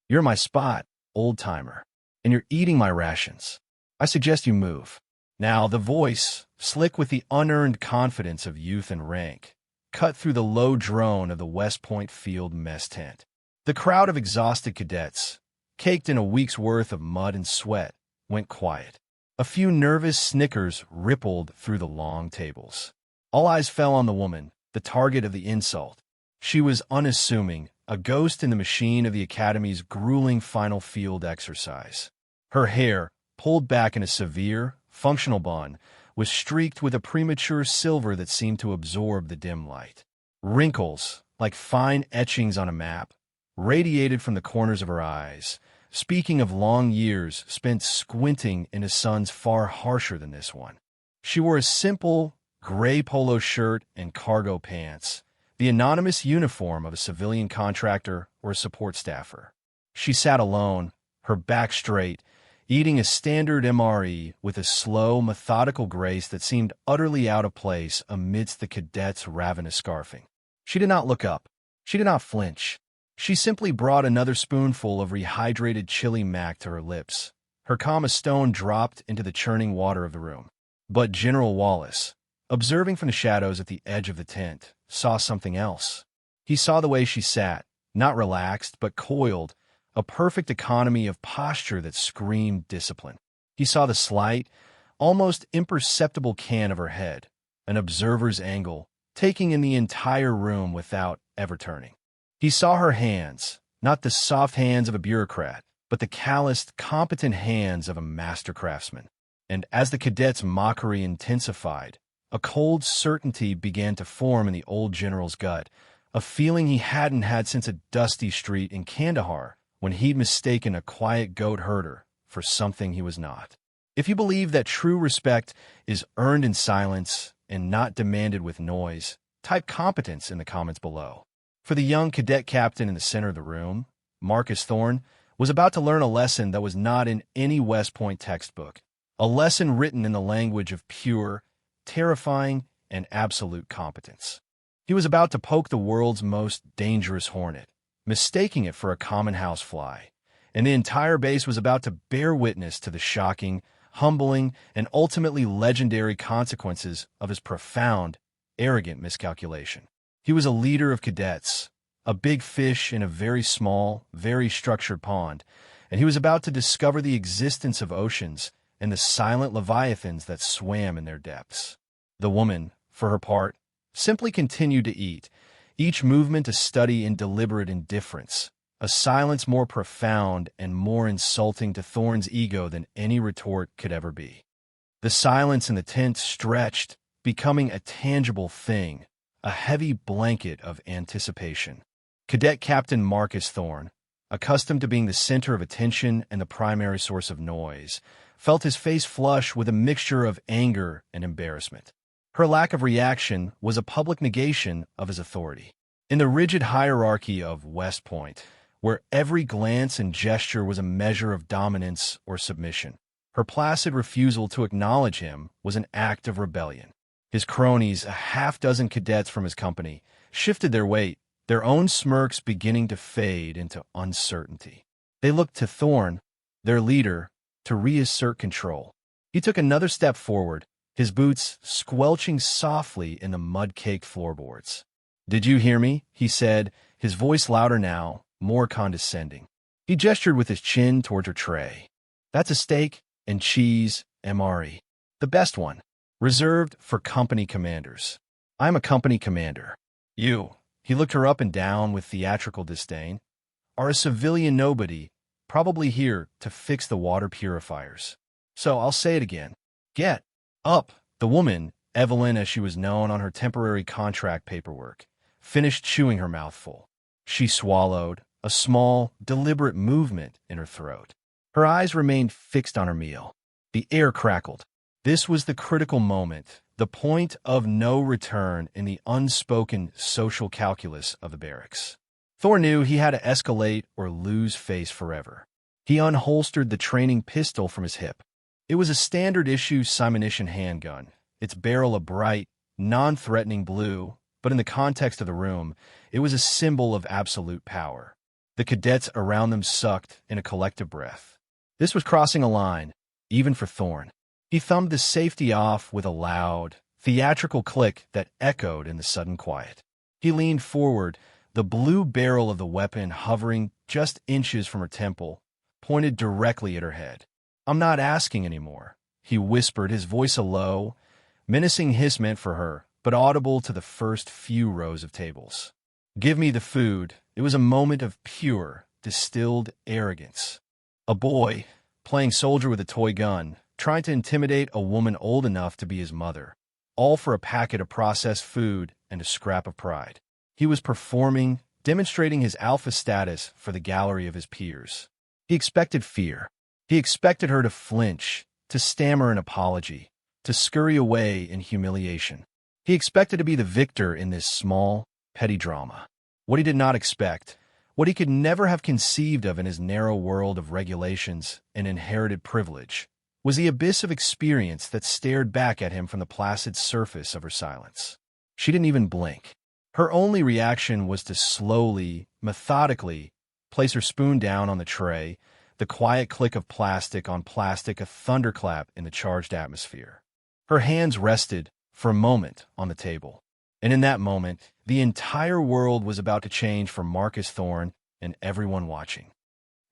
You're my spot, old-timer, and you're eating my rations. I suggest you move." Now the voice, slick with the unearned confidence of youth and rank, cut through the low drone of the West Point field mess tent. The crowd of exhausted cadets, caked in a week's worth of mud and sweat, went quiet. A few nervous snickers rippled through the long tables. All eyes fell on the woman, the target of the insult. She was unassuming, a ghost in the machine of the Academy's grueling final field exercise. Her hair, pulled back in a severe, functional bun, was streaked with a premature silver that seemed to absorb the dim light. Wrinkles, like fine etchings on a map, radiated from the corners of her eyes, speaking of long years spent squinting in a sun's far harsher than this one. She wore a simple, gray polo shirt and cargo pants, the anonymous uniform of a civilian contractor or a support staffer. She sat alone, her back straight, eating a standard MRE with a slow, methodical grace that seemed utterly out of place amidst the cadets' ravenous scarfing. She did not look up. She did not flinch. She simply brought another spoonful of rehydrated chili mac to her lips. Her calm as stone dropped into the churning water of the room. But General Wallace, observing from the shadows at the edge of the tent, saw something else. He saw the way she sat, not relaxed, but coiled, a perfect economy of posture that screamed discipline. He saw the slight, almost imperceptible can of her head, an observer's angle, taking in the entire room without ever turning. He saw her hands, not the soft hands of a bureaucrat, but the calloused, competent hands of a master craftsman. And as the cadet's mockery intensified, a cold certainty began to form in the old general's gut, a feeling he hadn't had since a dusty street in Kandahar, when he'd mistaken a quiet goat herder for something he was not. If you believe that true respect is earned in silence and not demanded with noise, type competence in the comments below. For the young cadet captain in the center of the room, Marcus Thorne, was about to learn a lesson that was not in any West Point textbook, a lesson written in the language of pure, terrifying, and absolute competence. He was about to poke the world's most dangerous hornet, mistaking it for a common housefly, and the entire base was about to bear witness to the shocking, humbling, and ultimately legendary consequences of his profound, arrogant miscalculation. He was a leader of cadets, a big fish in a very small, very structured pond, and he was about to discover the existence of oceans and the silent leviathans that swam in their depths. The woman, for her part, simply continued to eat, each movement a study in deliberate indifference, a silence more profound and more insulting to Thorne's ego than any retort could ever be. The silence in the tent stretched, becoming a tangible thing, a heavy blanket of anticipation. Cadet Captain Marcus Thorne, accustomed to being the center of attention and the primary source of noise, felt his face flush with a mixture of anger and embarrassment. Her lack of reaction was a public negation of his authority. In the rigid hierarchy of West Point, where every glance and gesture was a measure of dominance or submission, her placid refusal to acknowledge him was an act of rebellion. His cronies, a half-dozen cadets from his company, shifted their weight, their own smirks beginning to fade into uncertainty. They looked to Thorne, their leader, to reassert control. He took another step forward, his boots squelching softly in the mud-caked floorboards. "Did you hear me?" he said, his voice louder now, more condescending. He gestured with his chin toward her tray. "That's a steak and cheese MRE. The best one, reserved for company commanders. I'm a company commander. You," he looked her up and down with theatrical disdain, "are a civilian nobody, probably here to fix the water purifiers. So I'll say it again. Get up." The woman, Evelyn as she was known on her temporary contract paperwork, finished chewing her mouthful. She swallowed, a small, deliberate movement in her throat. Her eyes remained fixed on her meal. The air crackled. This was the critical moment, the point of no return in the unspoken social calculus of the barracks. Thor knew he had to escalate or lose face forever. He unholstered the training pistol from his hip. It was a standard-issue simunition handgun, its barrel a bright, non-threatening blue, but in the context of the room, it was a symbol of absolute power. The cadets around them sucked in a collective breath. This was crossing a line, even for Thorn. He thumbed the safety off with a loud, theatrical click that echoed in the sudden quiet. He leaned forward, the blue barrel of the weapon hovering just inches from her temple, pointed directly at her head. "I'm not asking anymore," he whispered, his voice a low, menacing hiss meant for her, but audible to the first few rows of tables. "Give me the food." It was a moment of pure, distilled arrogance. A boy, playing soldier with a toy gun, trying to intimidate a woman old enough to be his mother, all for a packet of processed food and a scrap of pride. He was performing, demonstrating his alpha status for the gallery of his peers. He expected fear. He expected her to flinch, to stammer an apology, to scurry away in humiliation. He expected to be the victor in this small, petty drama. What he did not expect, what he could never have conceived of in his narrow world of regulations and inherited privilege, was the abyss of experience that stared back at him from the placid surface of her silence. She didn't even blink. Her only reaction was to slowly, methodically, place her spoon down on the tray, the quiet click of plastic on plastic, a thunderclap in the charged atmosphere. Her hands rested, for a moment, on the table. And in that moment, the entire world was about to change for Marcus Thorn and everyone watching.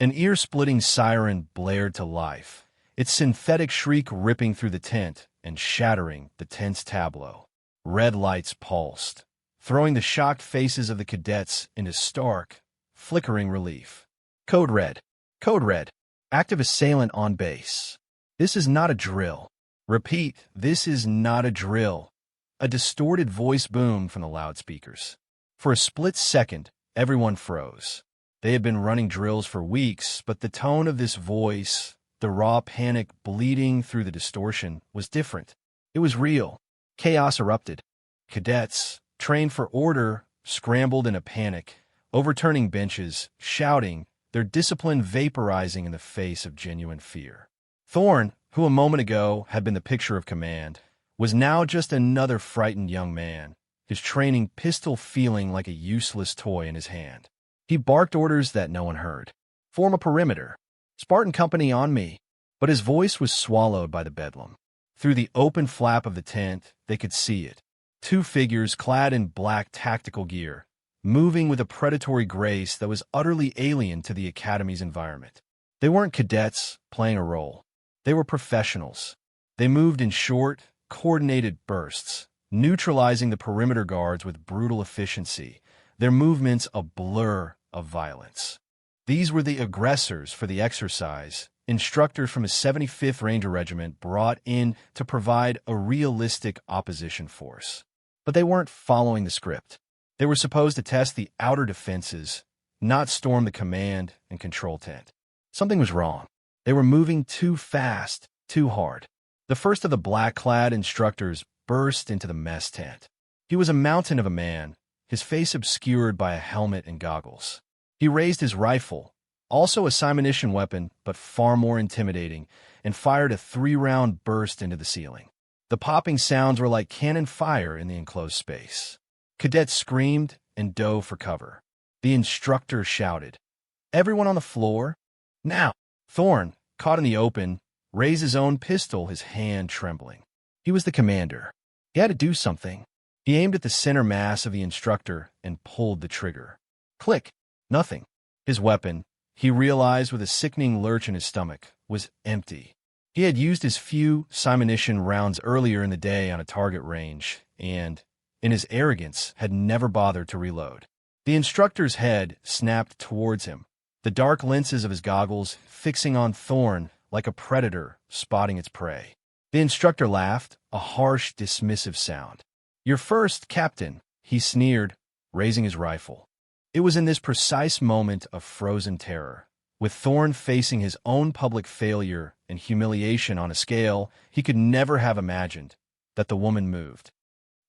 An ear-splitting siren blared to life, its synthetic shriek ripping through the tent and shattering the tense tableau. Red lights pulsed, throwing the shocked faces of the cadets into stark, flickering relief. Code red. Code red. Active assailant on base. This is not a drill. Repeat, this is not a drill. A distorted voice boomed from the loudspeakers. For a split second, everyone froze. They had been running drills for weeks, but the tone of this voice, the raw panic bleeding through the distortion, was different. It was real. Chaos erupted. Cadets, trained for order, scrambled in a panic, overturning benches, shouting, their discipline vaporizing in the face of genuine fear. Thorn, who a moment ago had been the picture of command, was now just another frightened young man, his training pistol feeling like a useless toy in his hand. He barked orders that no one heard. "Form a perimeter. Spartan company on me." But his voice was swallowed by the bedlam. Through the open flap of the tent, they could see it. Two figures clad in black tactical gear, moving with a predatory grace that was utterly alien to the academy's environment. They weren't cadets playing a role. They were professionals. They moved in short, coordinated bursts, neutralizing the perimeter guards with brutal efficiency, their movements a blur of violence. These were the aggressors for the exercise, instructors from a 75th Ranger Regiment brought in to provide a realistic opposition force. But they weren't following the script. They were supposed to test the outer defenses, not storm the command and control tent. Something was wrong. They were moving too fast, too hard. The first of the black-clad instructors burst into the mess tent. He was a mountain of a man, his face obscured by a helmet and goggles. He raised his rifle, also a simunition weapon, but far more intimidating, and fired a 3-round burst into the ceiling. The popping sounds were like cannon fire in the enclosed space. Cadets screamed and dove for cover. The instructor shouted, "Everyone on the floor, now!" Thorn, caught in the open, raised his own pistol, his hand trembling. He was the commander. He had to do something. He aimed at the center mass of the instructor and pulled the trigger. Click! Nothing. His weapon, he realized with a sickening lurch in his stomach, was empty. He had used his few simunition rounds earlier in the day on a target range and, in his arrogance, had never bothered to reload. The instructor's head snapped towards him, the dark lenses of his goggles fixing on Thorn like a predator spotting its prey. The instructor laughed, a harsh, dismissive sound. "You're first, Captain," he sneered, raising his rifle. It was in this precise moment of frozen terror, with Thorn facing his own public failure and humiliation on a scale he could never have imagined, that the woman moved.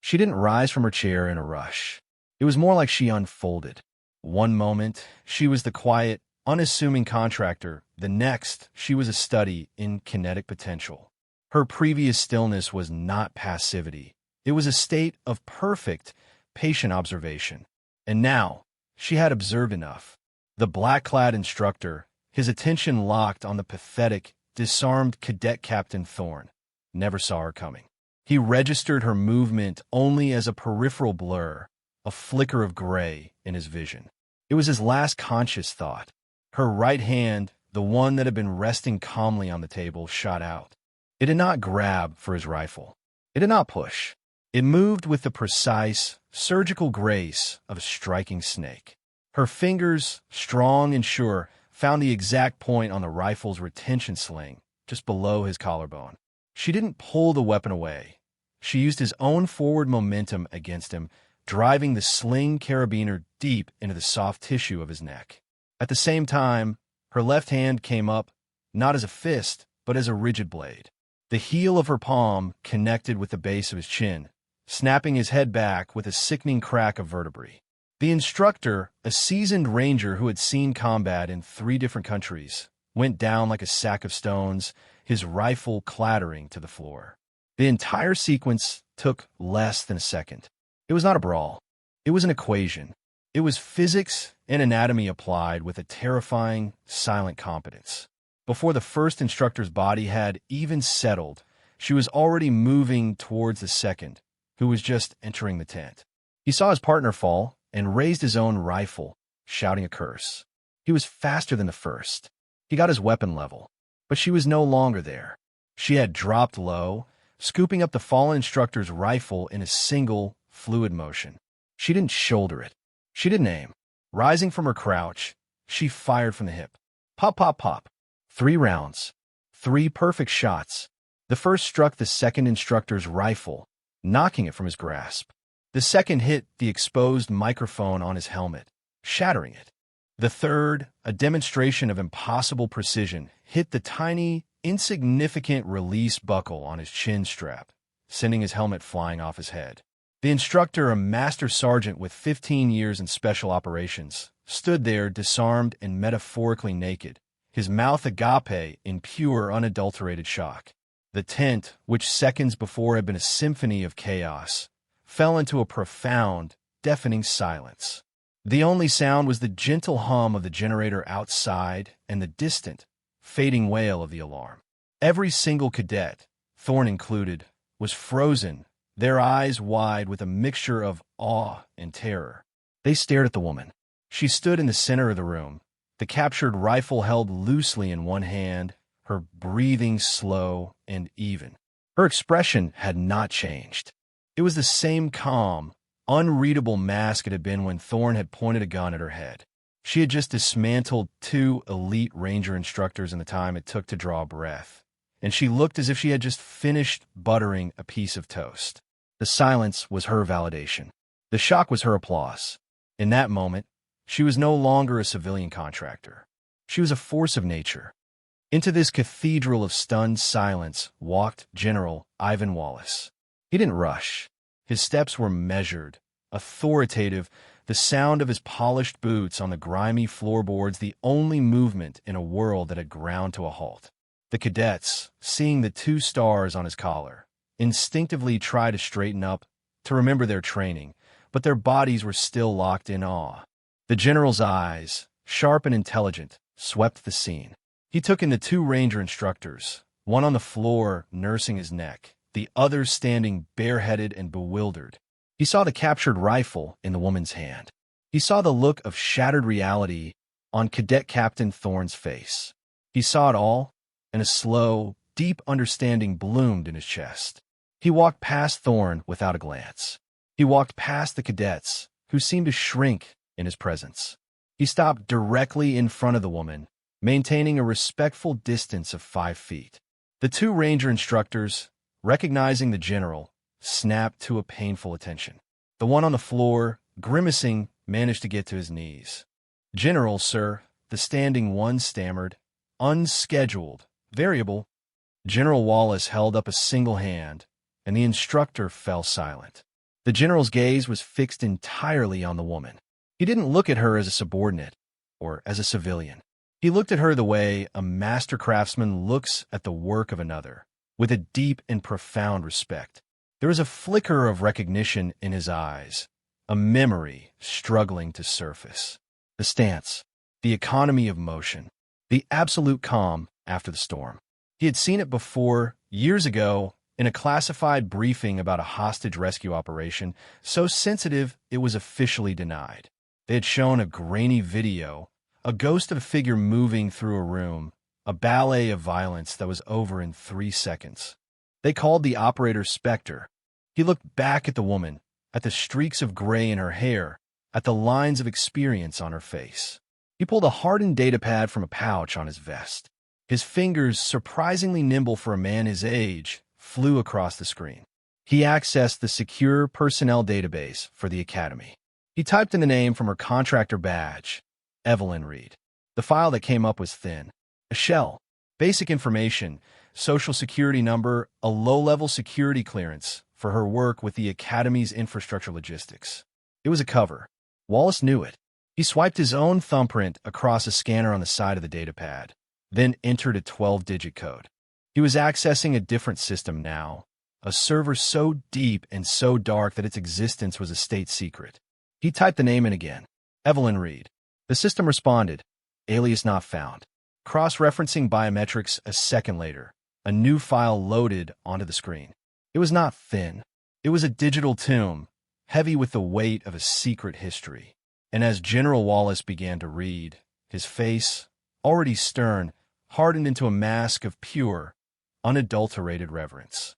She didn't rise from her chair in a rush. It was more like she unfolded. One moment, she was the quiet, unassuming contractor. The next, she was a study in kinetic potential. Her previous stillness was not passivity. It was a state of perfect, patient observation. And now, she had observed enough. The black-clad instructor, his attention locked on the pathetic, disarmed Cadet Captain Thorne, never saw her coming. He registered her movement only as a peripheral blur, a flicker of gray in his vision. It was his last conscious thought. Her right hand, the one that had been resting calmly on the table, shot out. It did not grab for his rifle. It did not push. It moved with the precise, surgical grace of a striking snake. Her fingers, strong and sure, found the exact point on the rifle's retention sling, just below his collarbone. She didn't pull the weapon away. She used his own forward momentum against him, driving the sling carabiner deep into the soft tissue of his neck. At the same time, her left hand came up, not as a fist, but as a rigid blade. The heel of her palm connected with the base of his chin, snapping his head back with a sickening crack of vertebrae. The instructor, a seasoned ranger who had seen combat in 3 different countries, went down like a sack of stones, his rifle clattering to the floor. The entire sequence took less than a second. It was not a brawl. It was an equation. It was physics and anatomy applied with a terrifying, silent competence. Before the first instructor's body had even settled, she was already moving towards the second, who was just entering the tent. He saw his partner fall and raised his own rifle, shouting a curse. He was faster than the first. He got his weapon level, but she was no longer there. She had dropped low, scooping up the fallen instructor's rifle in a single, fluid motion. She didn't shoulder it. She didn't aim. Rising from her crouch, she fired from the hip. Pop, pop, pop. 3 rounds. 3 perfect shots. The first struck the second instructor's rifle, knocking it from his grasp. The second hit the exposed microphone on his helmet, shattering it. The third, a demonstration of impossible precision, hit the tiny, insignificant release buckle on his chin strap, sending his helmet flying off his head. The instructor, a master sergeant with 15 years in special operations, stood there disarmed and metaphorically naked, his mouth agape in pure, unadulterated shock. The tent, which seconds before had been a symphony of chaos, fell into a profound, deafening silence. The only sound was the gentle hum of the generator outside and the distant, fading wail of the alarm. Every single cadet, Thorne included, was frozen, their eyes wide with a mixture of awe and terror. They stared at the woman. She stood in the center of the room, the captured rifle held loosely in one hand, her breathing slow and even. Her expression had not changed. It was the same calm, unreadable mask it had been when Thorne had pointed a gun at her head. She had just dismantled 2 elite ranger instructors in the time it took to draw a breath, and she looked as if she had just finished buttering a piece of toast. The silence was her validation. The shock was her applause. In that moment, she was no longer a civilian contractor. She was a force of nature. Into this cathedral of stunned silence walked General Ivan Wallace. He didn't rush. His steps were measured, authoritative, the sound of his polished boots on the grimy floorboards the only movement in a world that had ground to a halt. The cadets, seeing the 2 stars on his collar, instinctively tried to straighten up, to remember their training, but their bodies were still locked in awe. The general's eyes, sharp and intelligent, swept the scene. He took in the 2 ranger instructors, one on the floor nursing his neck, the other standing bareheaded and bewildered. He saw the captured rifle in the woman's hand. He saw the look of shattered reality on Cadet Captain Thorne's face. He saw it all, and a slow, deep understanding bloomed in his chest. He walked past Thorne without a glance. He walked past the cadets, who seemed to shrink in his presence. He stopped directly in front of the woman, maintaining a respectful distance of 5 feet. The 2 ranger instructors, recognizing the general, snapped to a painful attention. The one on the floor, grimacing, managed to get to his knees. "General, sir," the standing one stammered. "Unscheduled. Variable." General Wallace held up a single hand, and the instructor fell silent. The general's gaze was fixed entirely on the woman. He didn't look at her as a subordinate, or as a civilian. He looked at her the way a master craftsman looks at the work of another, with a deep and profound respect. There was a flicker of recognition in his eyes, a memory struggling to surface. The stance, The economy of motion. The absolute calm after the storm. He had seen it before, years ago, in a classified briefing about a hostage rescue operation, so sensitive it was officially denied. They had shown a grainy video, a ghost of a figure moving through a room, a ballet of violence that was over in 3 seconds. They called the operator Spectre. He looked back at the woman, at the streaks of gray in her hair, at the lines of experience on her face. He pulled a hardened datapad from a pouch on his vest. His fingers, surprisingly nimble for a man his age, flew across the screen. He accessed the secure personnel database for the Academy. He typed in the name from her contractor badge, Evelyn Reed. The file that came up was thin. A shell. Basic information, social security number, a low-level security clearance for her work with the Academy's infrastructure logistics. It was a cover. Wallace knew it. He swiped his own thumbprint across a scanner on the side of the datapad, then entered a 12-digit code. He was accessing a different system now, a server so deep and so dark that its existence was a state secret. He typed the name in again, Evelyn Reed. The system responded, alias not found. Cross-referencing biometrics a second later, a new file loaded onto the screen. It was not thin. It was a digital tomb, heavy with the weight of a secret history. And as General Wallace began to read, his face, already stern, hardened into a mask of pure, unadulterated reverence.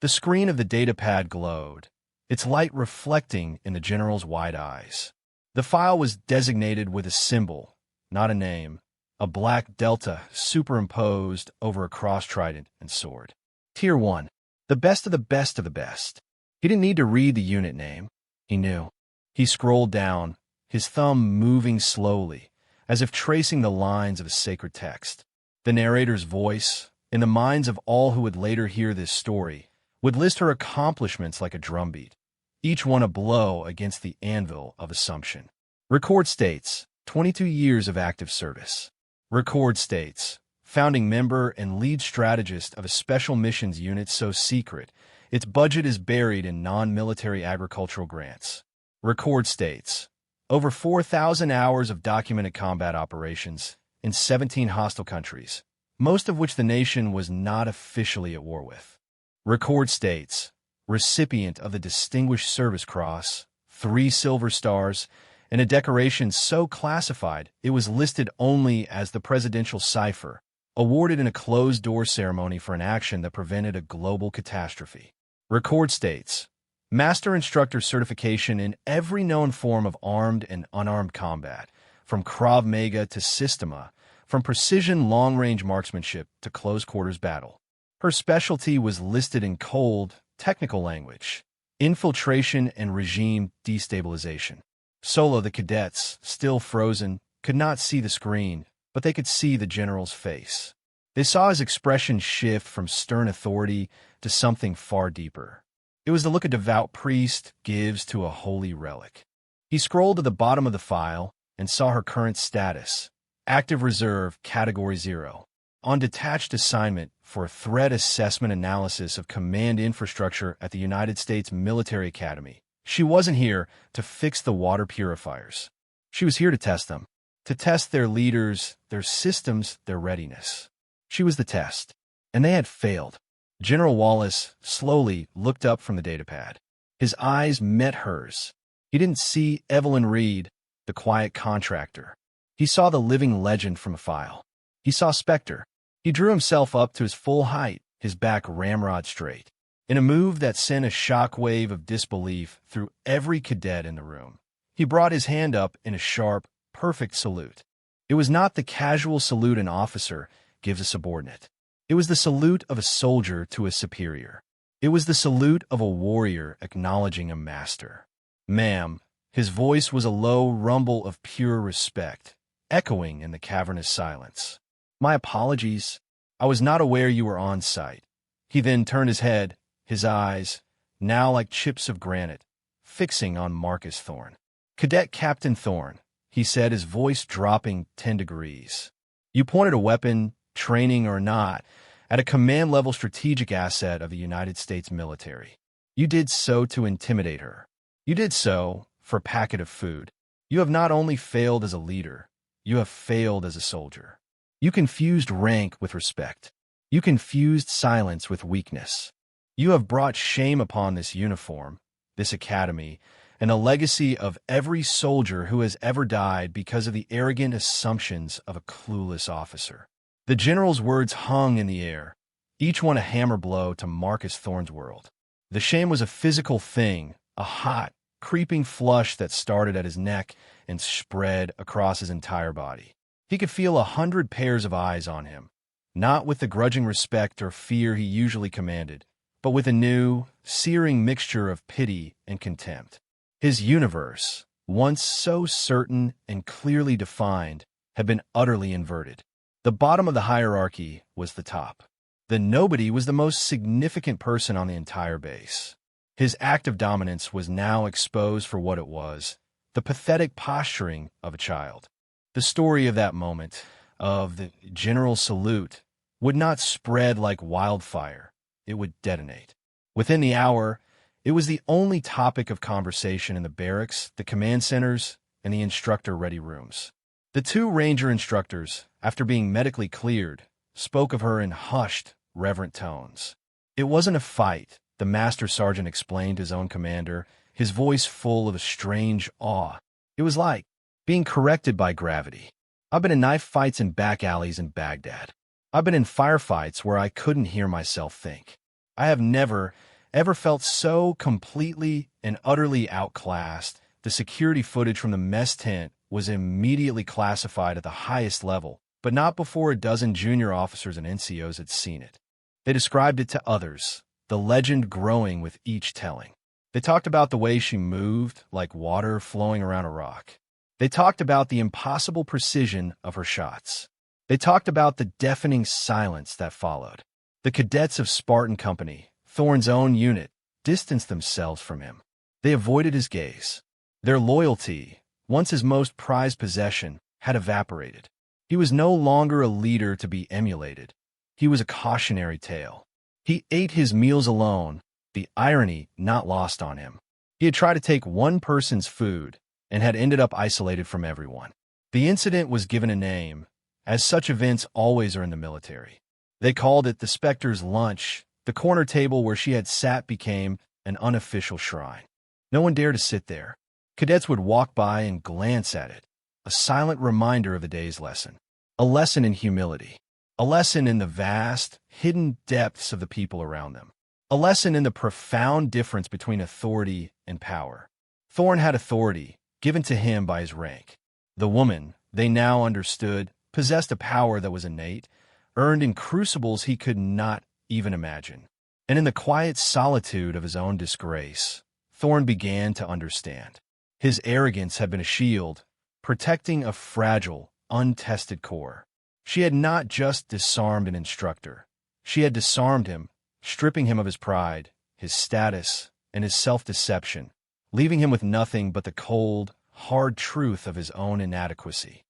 The screen of the datapad glowed, its light reflecting in the general's wide eyes. The file was designated with a symbol, not a name, a black delta superimposed over a cross trident and sword. Tier 1, the best of the best of the best. He didn't need to read the unit name. He knew. He scrolled down, his thumb moving slowly, as if tracing the lines of a sacred text. The narrator's voice, in the minds of all who would later hear this story, would list her accomplishments like a drumbeat, each one a blow against the anvil of assumption. Record states, 22 years of active service. Record states, founding member and lead strategist of a special missions unit so secret, its budget is buried in non-military agricultural grants. Record states, over 4,000 hours of documented combat operations in 17 hostile countries, most of which the nation was not officially at war with. Record states, recipient of the Distinguished Service Cross, 3 Silver Stars, and a decoration so classified it was listed only as the Presidential Cipher, awarded in a closed-door ceremony for an action that prevented a global catastrophe. Record states, Master Instructor certification in every known form of armed and unarmed combat, from Krav Maga to Systema, from precision long-range marksmanship to close-quarters battle. Her specialty was listed in cold, technical language, infiltration and regime destabilization. Solo, the cadets, still frozen, could not see the screen, but they could see the general's face. They saw his expression shift from stern authority to something far deeper. It was the look a devout priest gives to a holy relic. He scrolled to the bottom of the file and saw her current status, active reserve, category 0, on detached assignment for a threat assessment analysis of command infrastructure at the United States Military Academy. She wasn't here to fix the water purifiers. She was here to test them, to test their leaders, their systems, their readiness. She was the test, and they had failed. General Wallace slowly looked up from the datapad. His eyes met hers. He didn't see Evelyn Reed, the quiet contractor. He saw the living legend from a file. He saw Spectre. He drew himself up to his full height, his back ramrod straight, in a move that sent a shockwave of disbelief through every cadet in the room. He brought his hand up in a sharp, perfect salute. It was not the casual salute an officer gives a subordinate. It was the salute of a soldier to a superior. It was the salute of a warrior acknowledging a master. Ma'am, his voice was a low rumble of pure respect, echoing in the cavernous silence. My apologies. I was not aware you were on site. He then turned his head, his eyes, now like chips of granite, fixing on Marcus Thorne. Cadet Captain Thorne, he said, his voice dropping 10 degrees. You pointed a weapon, training or not, at a command-level strategic asset of the United States military. You did so to intimidate her. You did so for a packet of food. You have not only failed as a leader, you have failed as a soldier. You confused rank with respect. You confused silence with weakness. You have brought shame upon this uniform, this academy, and a legacy of every soldier who has ever died because of the arrogant assumptions of a clueless officer." The general's words hung in the air, each one a hammer blow to Marcus Thorne's world. The shame was a physical thing, a hot, creeping flush that started at his neck and spread across his entire body. He could feel 100 pairs of eyes on him, not with the grudging respect or fear he usually commanded, but with a new, searing mixture of pity and contempt. His universe, once so certain and clearly defined, had been utterly inverted. The bottom of the hierarchy was the top. The nobody was the most significant person on the entire base. His act of dominance was now exposed for what it was, the pathetic posturing of a child. The story of that moment, of the general salute, would not spread like wildfire. It would detonate. Within the hour, it was the only topic of conversation in the barracks, the command centers, and the instructor-ready rooms. The two ranger instructors, after being medically cleared, spoke of her in hushed, reverent tones. It wasn't a fight, the master sergeant explained to his own commander, his voice full of a strange awe. It was like being corrected by gravity. I've been in knife fights in back alleys in Baghdad. I've been in firefights where I couldn't hear myself think. I have never, ever felt so completely and utterly outclassed. The security footage from the mess tent was immediately classified at the highest level, but not before a dozen junior officers and NCOs had seen it. They described it to others, the legend growing with each telling. They talked about the way she moved, like water flowing around a rock. They talked about the impossible precision of her shots. They talked about the deafening silence that followed. The cadets of Spartan Company, Thorne's own unit, distanced themselves from him. They avoided his gaze. Their loyalty, once his most prized possession, had evaporated. He was no longer a leader to be emulated. He was a cautionary tale. He ate his meals alone, the irony not lost on him. He had tried to take one person's food and had ended up isolated from everyone. The incident was given a name, as such events always are in the military. They called it the Spectre's lunch. The corner table where she had sat became an unofficial shrine. No one dared to sit there. Cadets would walk by and glance at it, a silent reminder of the day's lesson, a lesson in humility, a lesson in the vast, hidden depths of the people around them, a lesson in the profound difference between authority and power. Thorne had authority, given to him by his rank. The woman, they now understood, possessed a power that was innate, earned in crucibles he could not even imagine. And in the quiet solitude of his own disgrace, Thorne began to understand. His arrogance had been a shield, protecting a fragile, untested core. She had not just disarmed an instructor. She had disarmed him, stripping him of his pride, his status, and his self-deception, leaving him with nothing but the cold, hard truth of his own inadequacy.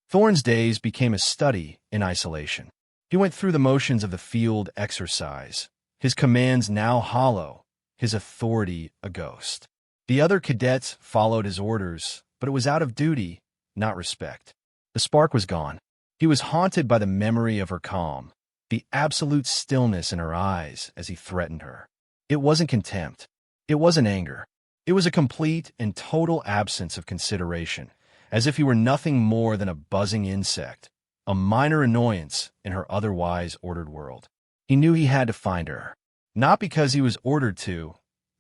Thorne's days became a study in isolation. He went through the motions of the field exercise, his commands now hollow, his authority a ghost. The other cadets followed his orders, but it was out of duty, not respect. The spark was gone. He was haunted by the memory of her calm, the absolute stillness in her eyes as he threatened her. It wasn't contempt. It wasn't anger. It was a complete and total absence of consideration, as if he were nothing more than a buzzing insect, a minor annoyance in her otherwise ordered world. He knew he had to find her, not because he was ordered to,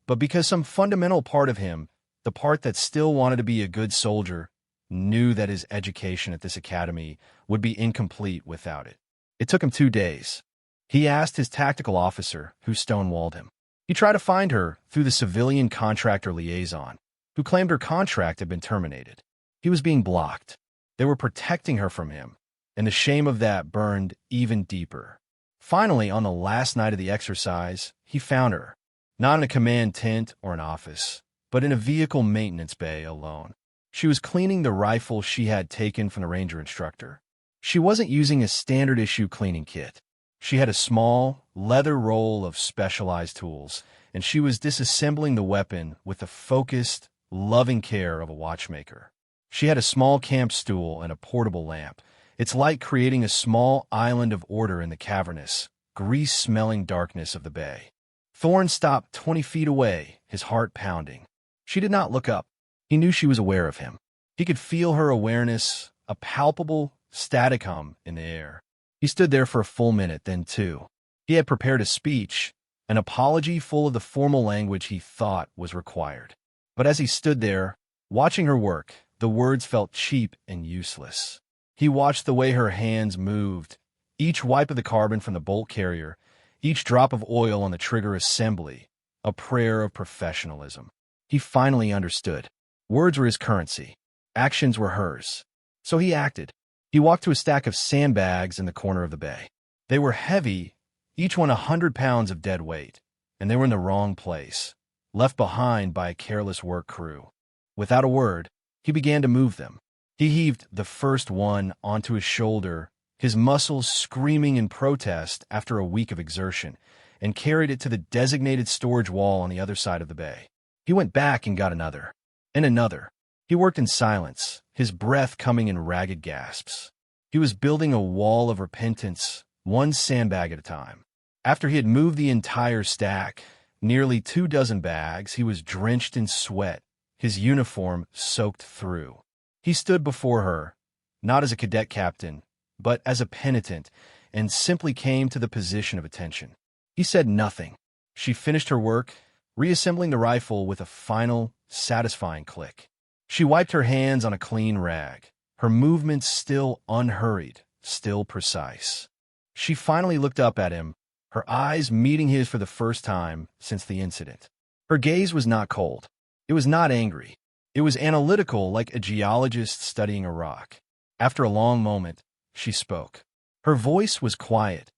but because some fundamental part of him, the part that still wanted to be a good soldier, knew that his education at this academy would be incomplete without it. It took him 2 days. He asked his tactical officer, who stonewalled him. He tried to find her through the civilian contractor liaison, who claimed her contract had been terminated. He was being blocked. They were protecting her from him, and the shame of that burned even deeper. Finally, on the last night of the exercise, he found her, not in a command tent or an office, but in a vehicle maintenance bay alone. She was cleaning the rifle she had taken from the ranger instructor. She wasn't using a standard-issue cleaning kit. She had a small, leather roll of specialized tools, and she was disassembling the weapon with the focused, loving care of a watchmaker. She had a small camp stool and a portable lamp, its light creating a small island of order in the cavernous, grease-smelling darkness of the bay. Thorn stopped 20 feet away, his heart pounding. She did not look up. He knew she was aware of him. He could feel her awareness, a palpable, static hum in the air. He stood there for a full minute, then two. He had prepared a speech, an apology full of the formal language he thought was required. But as he stood there, watching her work, the words felt cheap and useless. He watched the way her hands moved, each wipe of the carbon from the bolt carrier, each drop of oil on the trigger assembly, a prayer of professionalism. He finally understood. Words were his currency. Actions were hers. So he acted. He walked to a stack of sandbags in the corner of the bay. They were heavy, each one 100 pounds of dead weight, and they were in the wrong place, left behind by a careless work crew. Without a word, he began to move them. He heaved the first one onto his shoulder, his muscles screaming in protest after a week of exertion, and carried it to the designated storage wall on the other side of the bay. He went back and got another, and another. He worked in silence, his breath coming in ragged gasps. He was building a wall of repentance, one sandbag at a time. After he had moved the entire stack, nearly 24 bags, he was drenched in sweat, his uniform soaked through. He stood before her, not as a cadet captain, but as a penitent, and simply came to the position of attention. He said nothing. She finished her work, reassembling the rifle with a final, satisfying click. She wiped her hands on a clean rag, her movements still unhurried, still precise. She finally looked up at him, her eyes meeting his for the first time since the incident. Her gaze was not cold. It was not angry. It was analytical, like a geologist studying a rock. After a long moment, she spoke. Her voice was quiet,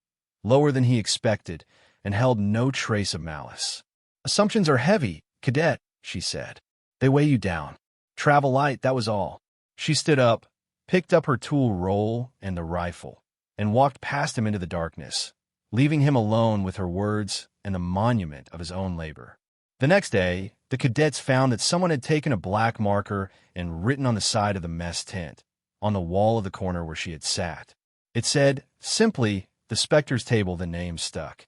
lower than he expected, and held no trace of malice. "Assumptions are heavy, cadet," she said. "They weigh you down. Travel light, that was all." She stood up, picked up her tool roll and the rifle, and walked past him into the darkness, leaving him alone with her words and the monument of his own labor. The next day, the cadets found that someone had taken a black marker and written on the side of the mess tent, on the wall of the corner where she had sat. It said, simply, "The Spectre's Table," the name stuck.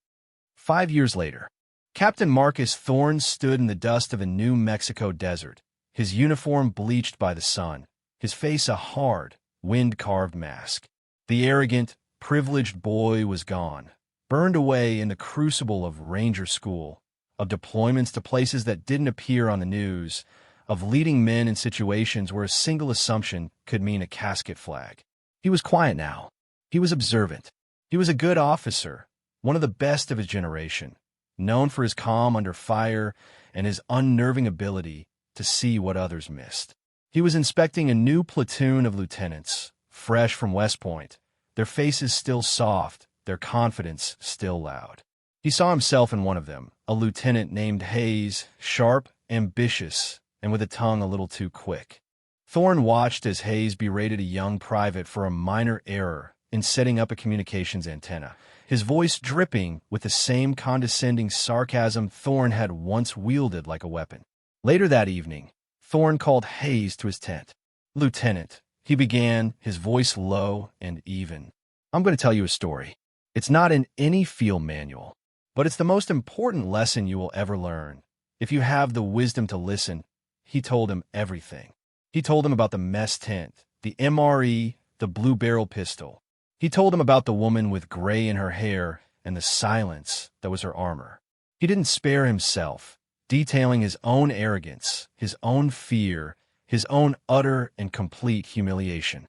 5 years later, Captain Marcus Thorne stood in the dust of a New Mexico desert, his uniform bleached by the sun, his face a hard, wind-carved mask. The arrogant, privileged boy was gone, burned away in the crucible of Ranger School, of deployments to places that didn't appear on the news, of leading men in situations where a single assumption could mean a casket flag. He was quiet now. He was observant. He was a good officer, one of the best of his generation, known for his calm under fire and his unnerving ability to see what others missed. He was inspecting a new platoon of lieutenants, fresh from West Point, their faces still soft, their confidence still loud. He saw himself in one of them, a lieutenant named Hayes, sharp, ambitious, and with a tongue a little too quick. Thorne watched as Hayes berated a young private for a minor error in setting up a communications antenna, his voice dripping with the same condescending sarcasm Thorne had once wielded like a weapon. Later that evening, Thorne called Hayes to his tent. "Lieutenant," he began, his voice low and even. "I'm going to tell you a story. It's not in any field manual, but it's the most important lesson you will ever learn. If you have the wisdom to listen." He told him everything. He told him about the mess tent, the MRE, the blue barrel pistol. He told him about the woman with gray in her hair and the silence that was her armor. He didn't spare himself, detailing his own arrogance, his own fear, his own utter and complete humiliation.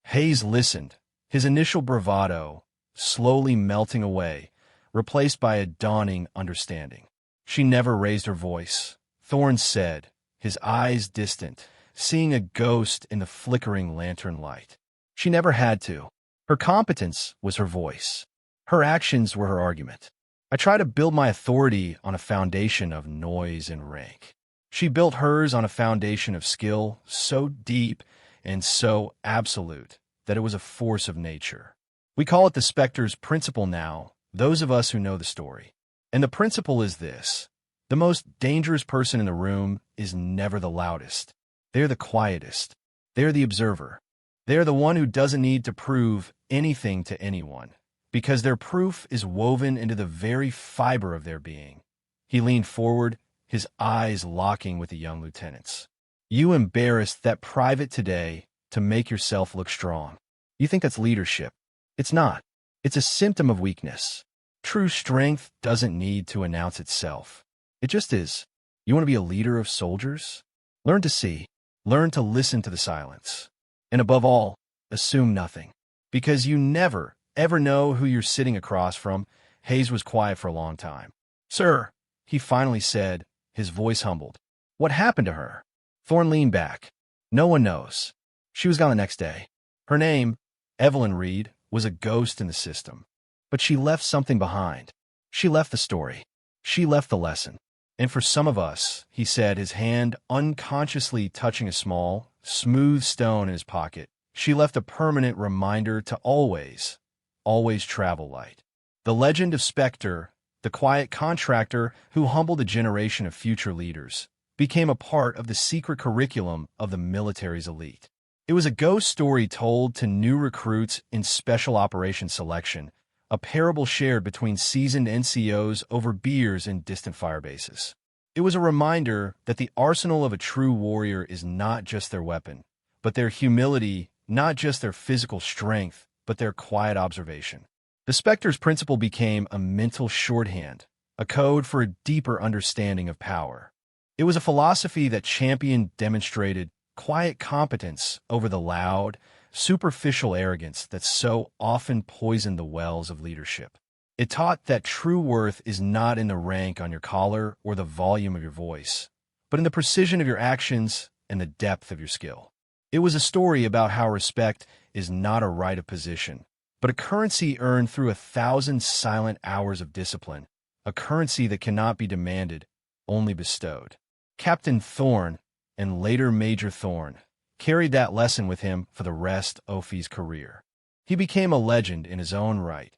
Hayes listened, his initial bravado slowly melting away, replaced by a dawning understanding. "She never raised her voice," Thorne said, his eyes distant, seeing a ghost in the flickering lantern light. "She never had to. Her competence was her voice. Her actions were her argument. I try to build my authority on a foundation of noise and rank. She built hers on a foundation of skill so deep and so absolute that it was a force of nature. We call it the Spectre's principle now, those of us who know the story. And the principle is this: the most dangerous person in the room is never the loudest. They're the quietest. They're the observer. They're the one who doesn't need to prove anything to anyone, because their proof is woven into the very fiber of their being. He leaned forward, his eyes locking with the young lieutenant's. You embarrassed that private today to make yourself look strong. You think that's leadership. It's not. It's a symptom of weakness. True strength doesn't need to announce itself. It just is. You want to be a leader of soldiers? Learn to see. Learn to listen to the silence. And above all, assume nothing. Because you never, ever know who you're sitting across from. Hayes was quiet for a long time. Sir, he finally said, his voice humbled. What happened to her? Thorne leaned back. No one knows. She was gone the next day. Her name, Evelyn Reed, was a ghost in the system. But she left something behind. She left the story. She left the lesson. And for some of us, he said, his hand unconsciously touching a small, smooth stone in his pocket, she left a permanent reminder to always, always travel light. The legend of Spectre, the quiet contractor who humbled a generation of future leaders, became a part of the secret curriculum of the military's elite. It was a ghost story told to new recruits in Special Operations Selection, a parable shared between seasoned NCOs over beers in distant firebases. It was a reminder that the arsenal of a true warrior is not just their weapon, but their humility, not just their physical strength, but their quiet observation. The Spectre's principle became a mental shorthand, a code for a deeper understanding of power. It was a philosophy that championed demonstrated quiet competence over the loud, superficial arrogance that so often poisoned the wells of leadership. It taught that true worth is not in the rank on your collar or the volume of your voice, but in the precision of your actions and the depth of your skill. It was a story about how respect is not a right of position, but a currency earned through 1,000 silent hours of discipline, a currency that cannot be demanded, only bestowed. Captain Thorne, and later Major Thorne, carried that lesson with him for the rest of his career. He became a legend in his own right,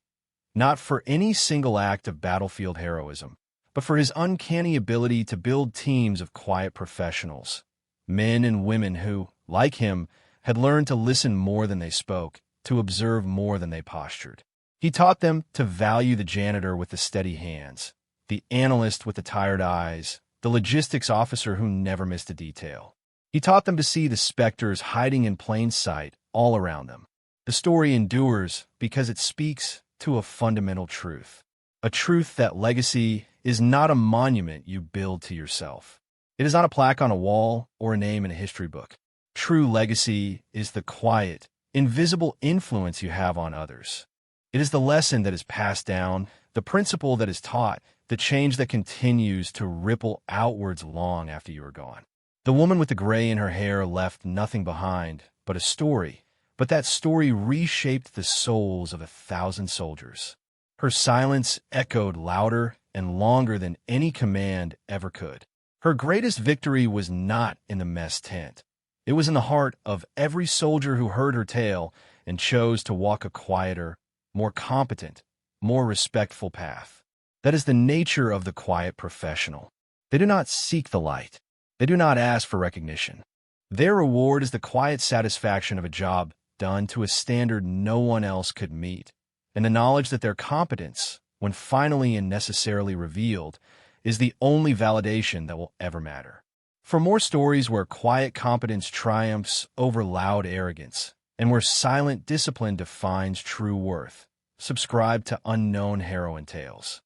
not for any single act of battlefield heroism, but for his uncanny ability to build teams of quiet professionals, men and women who, like him, had learned to listen more than they spoke, to observe more than they postured. He taught them to value the janitor with the steady hands, the analyst with the tired eyes, the logistics officer who never missed a detail. He taught them to see the specters hiding in plain sight all around them. The story endures because it speaks to a fundamental truth, a truth that legacy is not a monument you build to yourself. It is not a plaque on a wall or a name in a history book. True legacy is the quiet, invisible influence you have on others. It is the lesson that is passed down, the principle that is taught, the change that continues to ripple outwards long after you are gone. The woman with the gray in her hair left nothing behind but a story, but that story reshaped the souls of 1,000 soldiers. Her silence echoed louder and longer than any command ever could. Her greatest victory was not in the mess tent. It was in the heart of every soldier who heard her tale and chose to walk a quieter, more competent, more respectful path. That is the nature of the quiet professional. They do not seek the light. They do not ask for recognition. Their reward is the quiet satisfaction of a job done to a standard no one else could meet, and the knowledge that their competence, when finally and necessarily revealed, is the only validation that will ever matter. For more stories where quiet competence triumphs over loud arrogance, and where silent discipline defines true worth, subscribe to Unknown Heroine Tales.